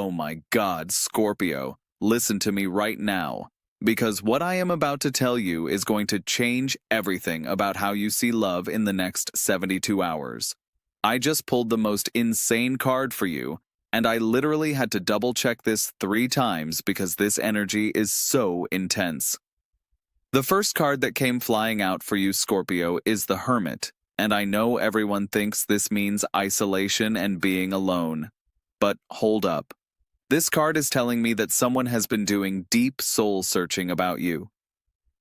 Oh my God, Scorpio, listen to me right now, because what I am about to tell you is going to change everything about how you see love in the next 72 hours. I just pulled the most insane card for you, and I literally had to double check this 3 times because this energy is so intense. The first card that came flying out for you, Scorpio, is the Hermit, and I know everyone thinks this means isolation and being alone. But hold up. This card is telling me that someone has been doing deep soul searching about you.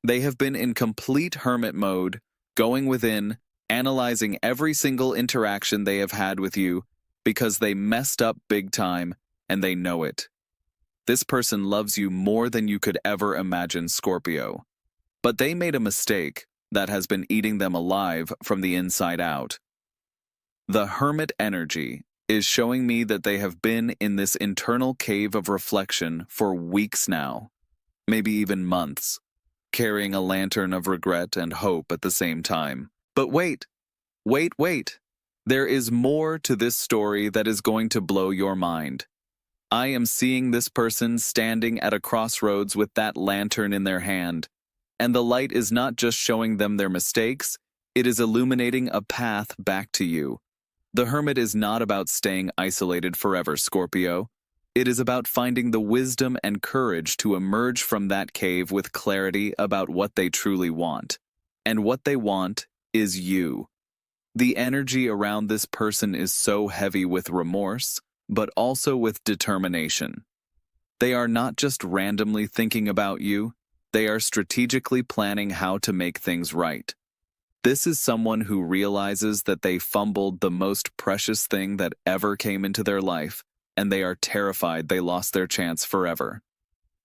They have been in complete hermit mode, going within, analyzing every single interaction they have had with you because they messed up big time and they know it. This person loves you more than you could ever imagine, Scorpio. But they made a mistake that has been eating them alive from the inside out. The hermit energy is showing me that they have been in this internal cave of reflection for weeks now, maybe even months, carrying a lantern of regret and hope at the same time. But wait. There is more to this story that is going to blow your mind. I am seeing this person standing at a crossroads with that lantern in their hand, and the light is not just showing them their mistakes, it is illuminating a path back to you. The Hermit is not about staying isolated forever, Scorpio. It is about finding the wisdom and courage to emerge from that cave with clarity about what they truly want. And what they want is you. The energy around this person is so heavy with remorse, but also with determination. They are not just randomly thinking about you, they are strategically planning how to make things right. This is someone who realizes that they fumbled the most precious thing that ever came into their life, and they are terrified they lost their chance forever.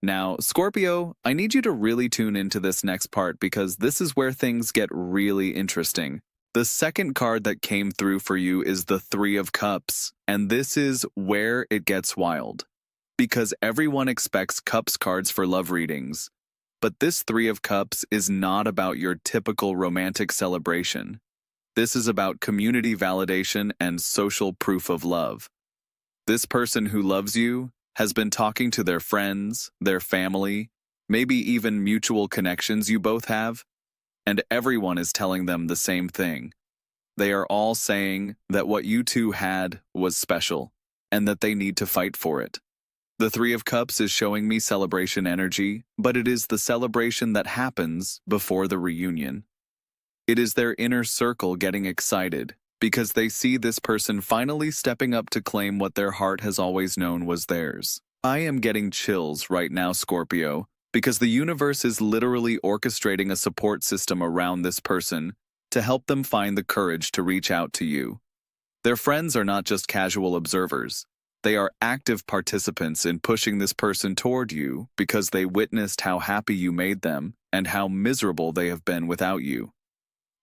Now, Scorpio, I need you to really tune into this next part because this is where things get really interesting. The second card that came through for you is the Three of Cups, and this is where it gets wild. Because everyone expects Cups cards for love readings. But this Three of Cups is not about your typical romantic celebration. This is about community validation and social proof of love. This person who loves you has been talking to their friends, their family, maybe even mutual connections you both have, and everyone is telling them the same thing. They are all saying that what you two had was special, and that they need to fight for it. The Three of Cups is showing me celebration energy, but it is the celebration that happens before the reunion. It is their inner circle getting excited because they see this person finally stepping up to claim what their heart has always known was theirs. I am getting chills right now, Scorpio, because the universe is literally orchestrating a support system around this person to help them find the courage to reach out to you. Their friends are not just casual observers. They are active participants in pushing this person toward you because they witnessed how happy you made them and how miserable they have been without you.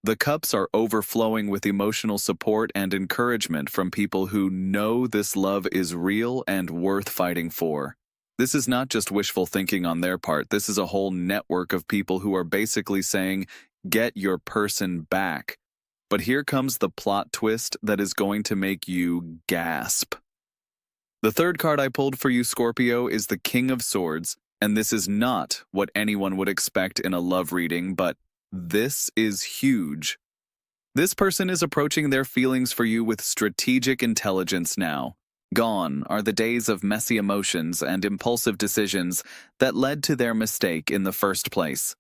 The cups are overflowing with emotional support and encouragement from people who know this love is real and worth fighting for. This is not just wishful thinking on their part. This is a whole network of people who are basically saying, get your person back. But here comes the plot twist that is going to make you gasp. The third card I pulled for you, Scorpio, is the King of Swords, and this is not what anyone would expect in a love reading, but this is huge. This person is approaching their feelings for you with strategic intelligence now. Gone are the days of messy emotions and impulsive decisions that led to their mistake in the first place.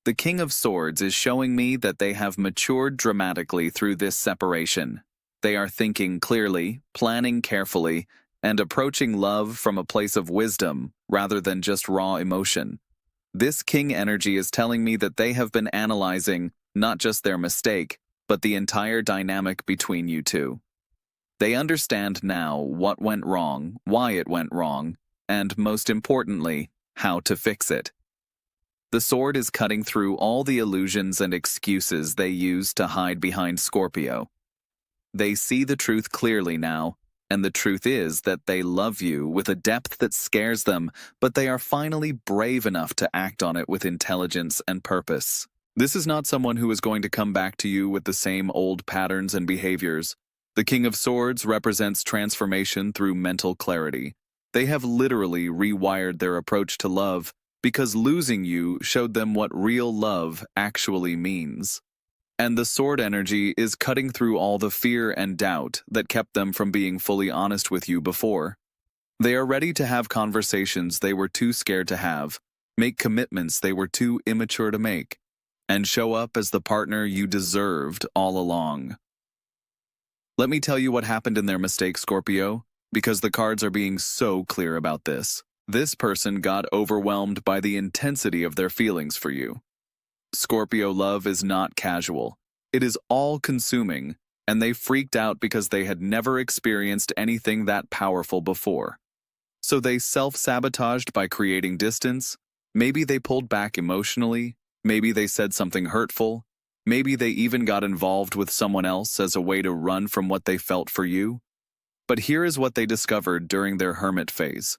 The King of Swords is showing me that they have matured dramatically through this separation. They are thinking clearly, planning carefully, and approaching love from a place of wisdom rather than just raw emotion. This king energy is telling me that they have been analyzing not just their mistake, but the entire dynamic between you two. They understand now what went wrong, why it went wrong, and most importantly, how to fix it. The sword is cutting through all the illusions and excuses they used to hide behind Scorpio. They see the truth clearly now, and the truth is that they love you with a depth that scares them, but they are finally brave enough to act on it with intelligence and purpose. This is not someone who is going to come back to you with the same old patterns and behaviors. The King of Swords represents transformation through mental clarity. They have literally rewired their approach to love because losing you showed them what real love actually means. And the sword energy is cutting through all the fear and doubt that kept them from being fully honest with you before. They are ready to have conversations they were too scared to have, make commitments they were too immature to make, and show up as the partner you deserved all along. Let me tell you what happened in their mistake, Scorpio, because the cards are being so clear about this. This person got overwhelmed by the intensity of their feelings for you. Scorpio love is not casual. It is all-consuming, and they freaked out because they had never experienced anything that powerful before. So they self-sabotaged by creating distance. Maybe they pulled back emotionally. Maybe they said something hurtful. Maybe they even got involved with someone else as a way to run from what they felt for you. But here is what they discovered during their hermit phase.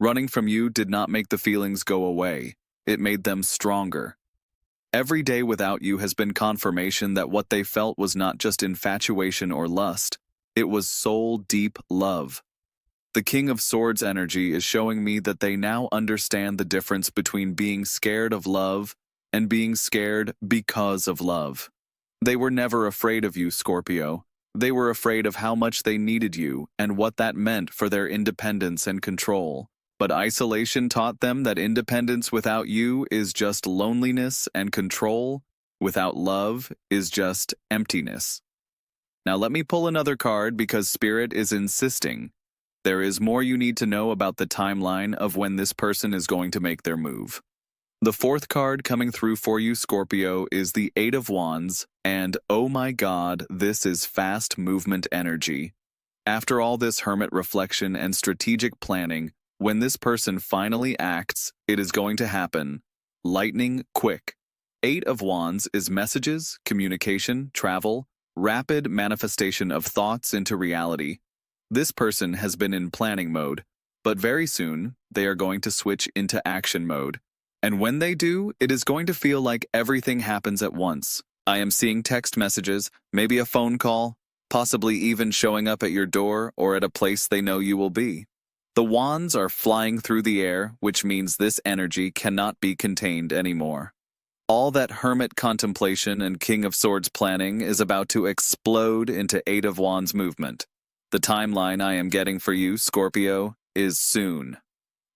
Running from you did not make the feelings go away. It made them stronger. Every day without you has been confirmation that what they felt was not just infatuation or lust. It was soul-deep love. The King of Swords energy is showing me that they now understand the difference between being scared of love and being scared because of love. They were never afraid of you, Scorpio. They were afraid of how much they needed you and what that meant for their independence and control. But isolation taught them that independence without you is just loneliness, and control without love is just emptiness. Now let me pull another card because Spirit is insisting. There is more you need to know about the timeline of when this person is going to make their move. The fourth card coming through for you, Scorpio, is the Eight of Wands, and oh my God, this is fast movement energy. After all this hermit reflection and strategic planning, when this person finally acts, it is going to happen. Lightning quick. Eight of Wands is messages, communication, travel, rapid manifestation of thoughts into reality. This person has been in planning mode, but very soon they are going to switch into action mode. And when they do, it is going to feel like everything happens at once. I am seeing text messages, maybe a phone call, possibly even showing up at your door or at a place they know you will be. The wands are flying through the air, which means this energy cannot be contained anymore. All that hermit contemplation and King of Swords planning is about to explode into Eight of Wands movement. The timeline I am getting for you, Scorpio, is soon.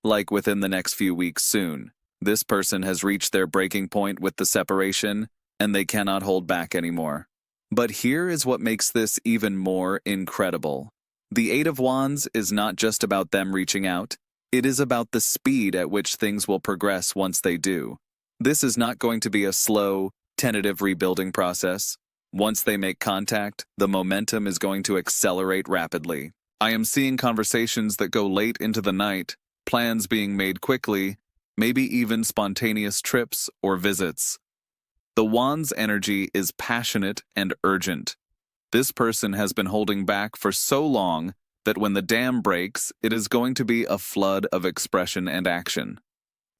Like within the next few weeks soon. This person has reached their breaking point with the separation, and they cannot hold back anymore. But here is what makes this even more incredible. The Eight of Wands is not just about them reaching out. It is about the speed at which things will progress once they do. This is not going to be a slow, tentative rebuilding process. Once they make contact, the momentum is going to accelerate rapidly. I am seeing conversations that go late into the night, plans being made quickly, maybe even spontaneous trips or visits. The Wands energy is passionate and urgent. This person has been holding back for so long that when the dam breaks, it is going to be a flood of expression and action.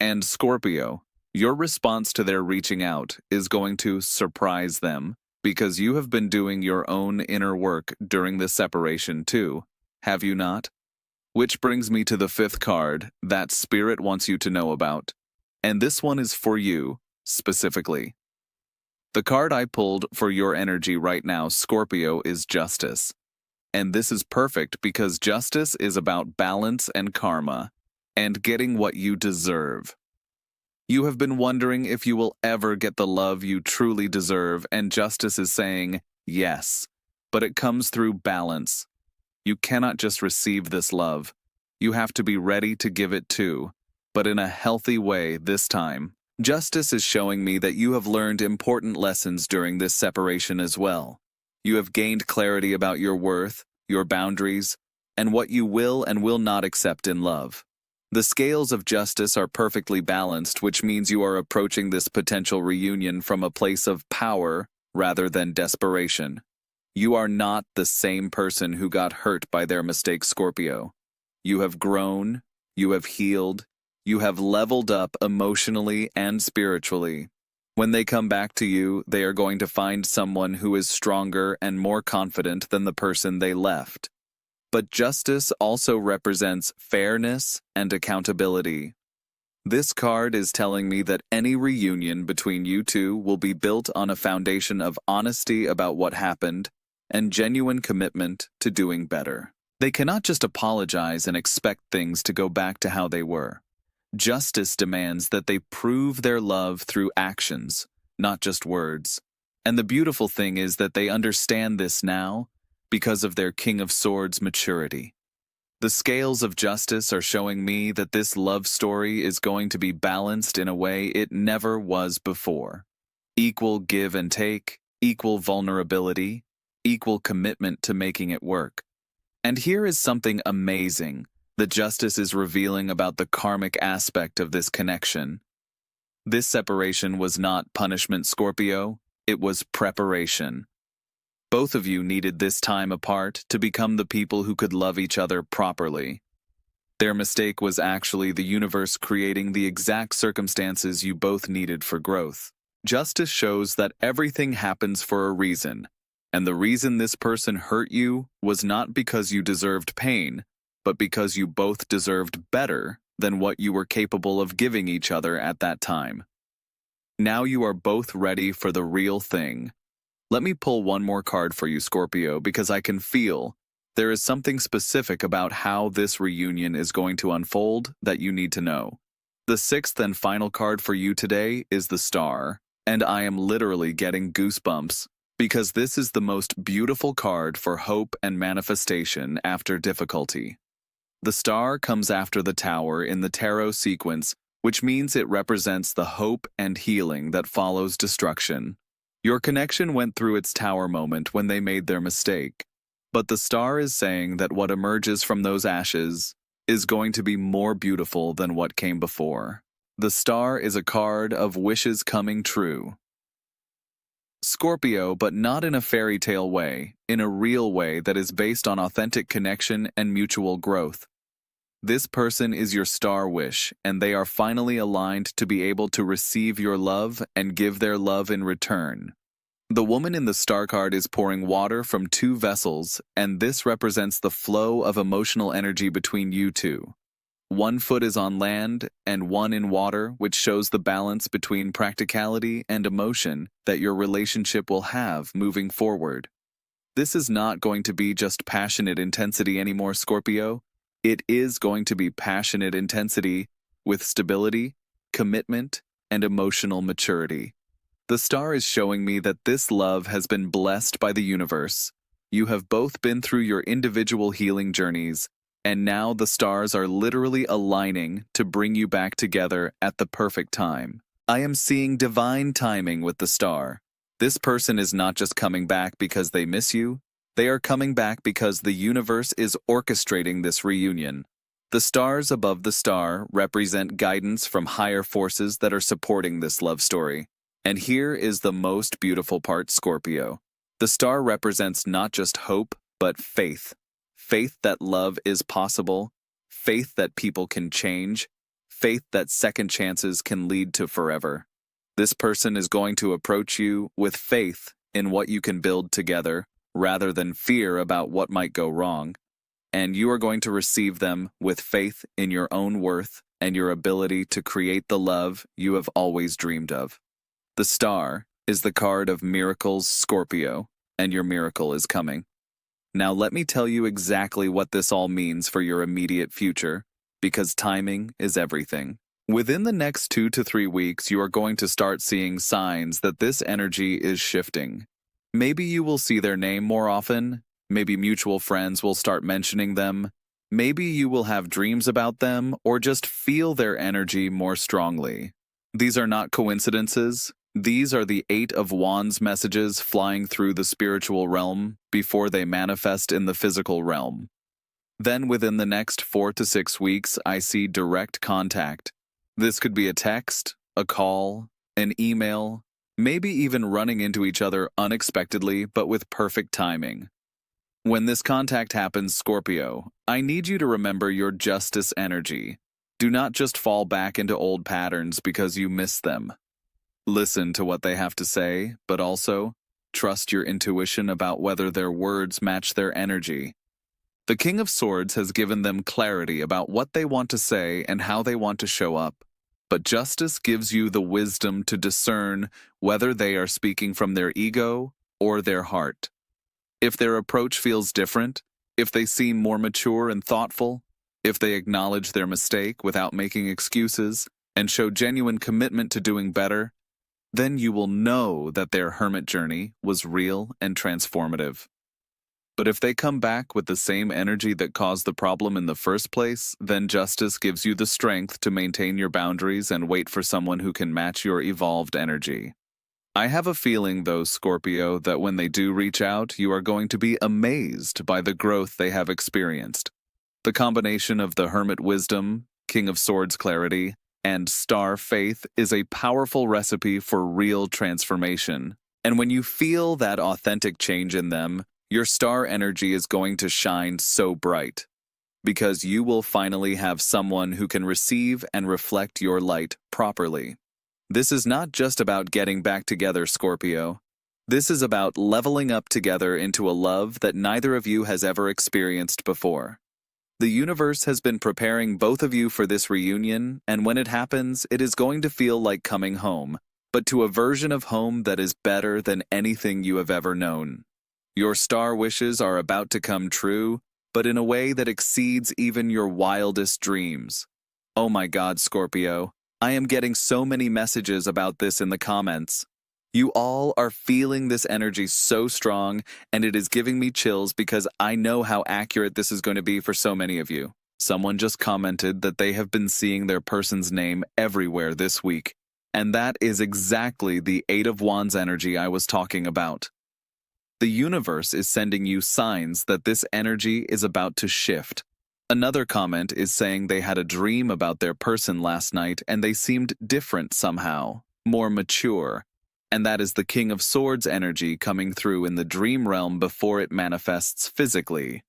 And Scorpio, your response to their reaching out is going to surprise them because you have been doing your own inner work during the separation too, have you not? Which brings me to the fifth card that Spirit wants you to know about. And this one is for you, specifically. The card I pulled for your energy right now, Scorpio, is Justice. And this is perfect because justice is about balance and karma, and getting what you deserve. You have been wondering if you will ever get the love you truly deserve, and justice is saying yes, but it comes through balance. You cannot just receive this love. You have to be ready to give it too, but in a healthy way this time. Justice is showing me that you have learned important lessons during this separation as well. You have gained clarity about your worth, your boundaries, and what you will and will not accept in love. The scales of justice are perfectly balanced, which means you are approaching this potential reunion from a place of power rather than desperation. You are not the same person who got hurt by their mistake, Scorpio. You have grown, you have healed, you have leveled up emotionally and spiritually. When they come back to you, they are going to find someone who is stronger and more confident than the person they left. But justice also represents fairness and accountability. This card is telling me that any reunion between you two will be built on a foundation of honesty about what happened and genuine commitment to doing better. They cannot just apologize and expect things to go back to how they were. Justice demands that they prove their love through actions, not just words. And the beautiful thing is that they understand this now because of their King of Swords maturity. The scales of justice are showing me that this love story is going to be balanced in a way it never was before. Equal give and take, equal vulnerability, equal commitment to making it work. And here is something amazing that justice is revealing about the karmic aspect of this connection. This separation was not punishment, Scorpio, it was preparation. Both of you needed this time apart to become the people who could love each other properly. Their mistake was actually the universe creating the exact circumstances you both needed for growth. Justice shows that everything happens for a reason, and the reason this person hurt you was not because you deserved pain, but because you both deserved better than what you were capable of giving each other at that time. Now you are both ready for the real thing. Let me pull one more card for you, Scorpio, because I can feel there is something specific about how this reunion is going to unfold that you need to know. The sixth and final card for you today is the Star, and I am literally getting goosebumps because this is the most beautiful card for hope and manifestation after difficulty. The Star comes after the Tower in the tarot sequence, which means it represents the hope and healing that follows destruction. Your connection went through its Tower moment when they made their mistake, but the Star is saying that what emerges from those ashes is going to be more beautiful than what came before. The Star is a card of wishes coming true. Scorpio, but not in a fairy tale way, in a real way that is based on authentic connection and mutual growth. This person is your star wish, and they are finally aligned to be able to receive your love and give their love in return. The woman in the star card is pouring water from two vessels, and this represents the flow of emotional energy between you two. One foot is on land and one in water, which shows the balance between practicality and emotion that your relationship will have moving forward. This is not going to be just passionate intensity anymore, Scorpio. It is going to be passionate intensity with stability, commitment, and emotional maturity. The Star is showing me that this love has been blessed by the universe. You have both been through your individual healing journeys, and now the stars are literally aligning to bring you back together at the perfect time. I am seeing divine timing with the Star. This person is not just coming back because they miss you. They are coming back because the universe is orchestrating this reunion. The stars above the Star represent guidance from higher forces that are supporting this love story. And here is the most beautiful part, Scorpio. The Star represents not just hope, but faith. Faith that love is possible, faith that people can change, faith that second chances can lead to forever. This person is going to approach you with faith in what you can build together, rather than fear about what might go wrong. And you are going to receive them with faith in your own worth and your ability to create the love you have always dreamed of. The Star is the card of miracles, Scorpio, and your miracle is coming. Now let me tell you exactly what this all means for your immediate future, because timing is everything. Within the next 2 to 3 weeks, you are going to start seeing signs that this energy is shifting. Maybe you will see their name more often. Maybe mutual friends will start mentioning them. Maybe you will have dreams about them or just feel their energy more strongly. These are not coincidences. These are the 8 of Wands messages flying through the spiritual realm before they manifest in the physical realm. Then within the next 4 to 6 weeks, I see direct contact. This could be a text, a call, an email, maybe even running into each other unexpectedly but with perfect timing. When this contact happens, Scorpio, I need you to remember your justice energy. Do not just fall back into old patterns because you miss them. Listen to what they have to say, but also trust your intuition about whether their words match their energy. The King of Swords has given them clarity about what they want to say and how they want to show up. But Justice gives you the wisdom to discern whether they are speaking from their ego or their heart. If their approach feels different, if they seem more mature and thoughtful, if they acknowledge their mistake without making excuses and show genuine commitment to doing better, then you will know that their hermit journey was real and transformative. But if they come back with the same energy that caused the problem in the first place, then Justice gives you the strength to maintain your boundaries and wait for someone who can match your evolved energy. I have a feeling, though, Scorpio, that when they do reach out, you are going to be amazed by the growth they have experienced. The combination of the Hermit wisdom, King of Swords clarity, and Star faith is a powerful recipe for real transformation. And when you feel that authentic change in them, your star energy is going to shine so bright, because you will finally have someone who can receive and reflect your light properly. This is not just about getting back together, Scorpio. This is about leveling up together into a love that neither of you has ever experienced before. The universe has been preparing both of you for this reunion, and when it happens, it is going to feel like coming home, but to a version of home that is better than anything you have ever known. Your star wishes are about to come true, but in a way that exceeds even your wildest dreams. Oh my God, Scorpio, I am getting so many messages about this in the comments. You all are feeling this energy so strong, and it is giving me chills because I know how accurate this is going to be for so many of you. Someone just commented that they have been seeing their person's name everywhere this week, and that is exactly the Eight of Wands energy I was talking about. The universe is sending you signs that this energy is about to shift. Another comment is saying they had a dream about their person last night and they seemed different somehow, more mature. And that is the King of Swords energy coming through in the dream realm before it manifests physically.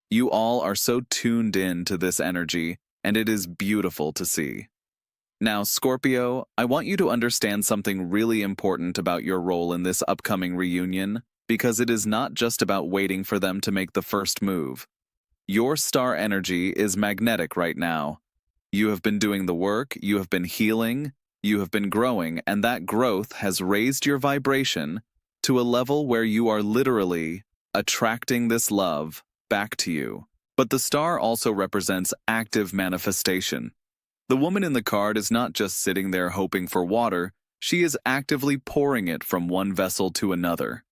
You all are so tuned in to this energy, and it is beautiful to see. Now, Scorpio, I want you to understand something really important about your role in this upcoming reunion, because it is not just about waiting for them to make the first move. Your star energy is magnetic right now. You have been doing the work, you have been healing, you have been growing, and that growth has raised your vibration to a level where you are literally attracting this love back to you. But the star also represents active manifestation. The woman in the card is not just sitting there hoping for water, she is actively pouring it from one vessel to another.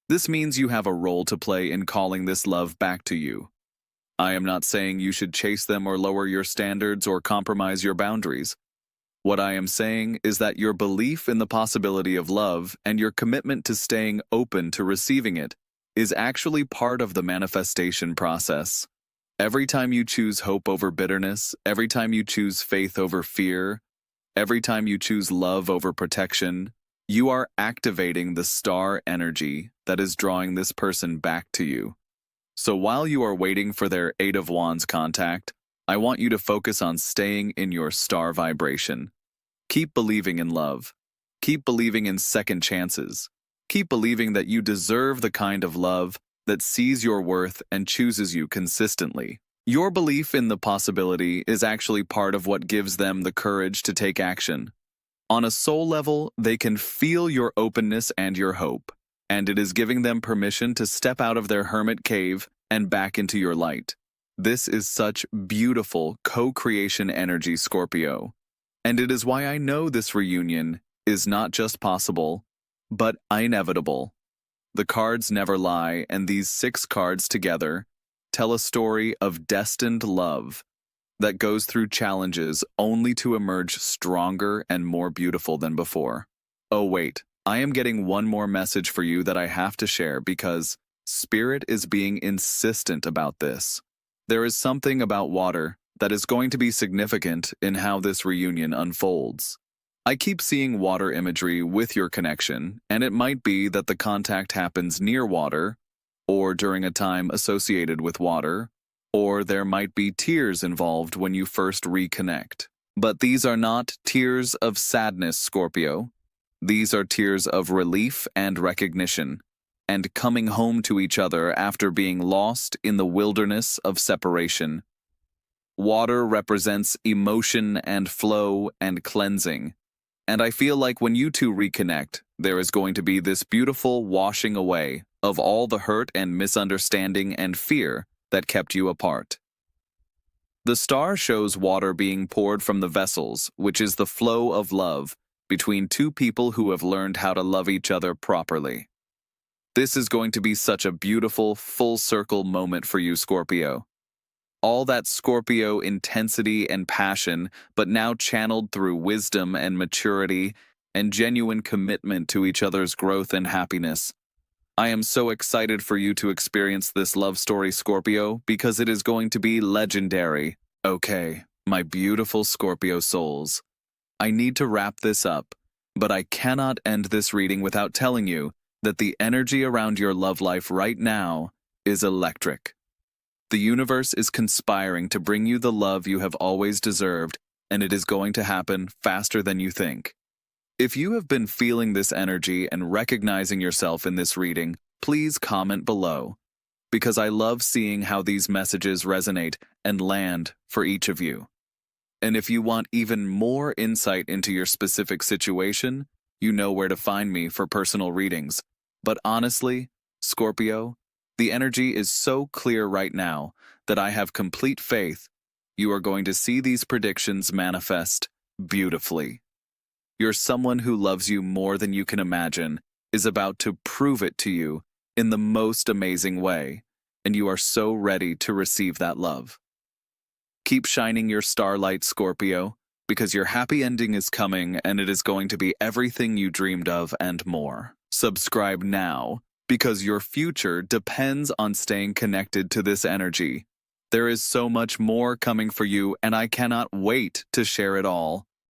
This means you have a role to play in calling this love back to you. I am not saying you should chase them or lower your standards or compromise your boundaries. What I am saying is that your belief in the possibility of love and your commitment to staying open to receiving it is actually part of the manifestation process. Every time you choose hope over bitterness, every time you choose faith over fear, every time you choose love over protection, you are activating the star energy that is drawing this person back to you. So while you are waiting for their Eight of Wands contact, I want you to focus on staying in your star vibration. Keep believing in love. Keep believing in second chances. Keep believing that you deserve the kind of love that sees your worth and chooses you consistently. Your belief in the possibility is actually part of what gives them the courage to take action. On a soul level, they can feel your openness and your hope, and it is giving them permission to step out of their hermit cave and back into your light. This is such beautiful co-creation energy, Scorpio. And it is why I know this reunion is not just possible, but inevitable. The cards never lie, and these 6 cards together tell a story of destined love that goes through challenges only to emerge stronger and more beautiful than before. Oh wait, I am getting one more message for you that I have to share because Spirit is being insistent about this. There is something about water that is going to be significant in how this reunion unfolds. I keep seeing water imagery with your connection, and it might be that the contact happens near water, or during a time associated with water, or there might be tears involved when you first reconnect. But these are not tears of sadness, Scorpio. These are tears of relief and recognition. and coming home to each other after being lost in the wilderness of separation. Water represents emotion and flow and cleansing. And I feel like when you two reconnect, there is going to be this beautiful washing away of all the hurt and misunderstanding and fear that kept you apart. The star shows water being poured from the vessels, which is the flow of love between two people who have learned how to love each other properly. This is going to be such a beautiful, full-circle moment for you, Scorpio. All that Scorpio intensity and passion, but now channeled through wisdom and maturity and genuine commitment to each other's growth and happiness. I am so excited for you to experience this love story, Scorpio, because it is going to be legendary. Okay, my beautiful Scorpio souls. I need to wrap this up, but I cannot end this reading without telling you that the energy around your love life right now is electric. The universe is conspiring to bring you the love you have always deserved, and it is going to happen faster than you think. If you have been feeling this energy and recognizing yourself in this reading, please comment below, because I love seeing how these messages resonate and land for each of you. And if you want even more insight into your specific situation, you know where to find me for personal readings. But honestly, Scorpio, the energy is so clear right now that I have complete faith you are going to see these predictions manifest beautifully. Your someone who loves you more than you can imagine is about to prove it to you in the most amazing way, and you are so ready to receive that love. Keep shining your starlight, Scorpio, because your happy ending is coming and it is going to be everything you dreamed of and more. Subscribe now, because your future depends on staying connected to this energy. There is so much more coming for you, and I cannot wait to share it all.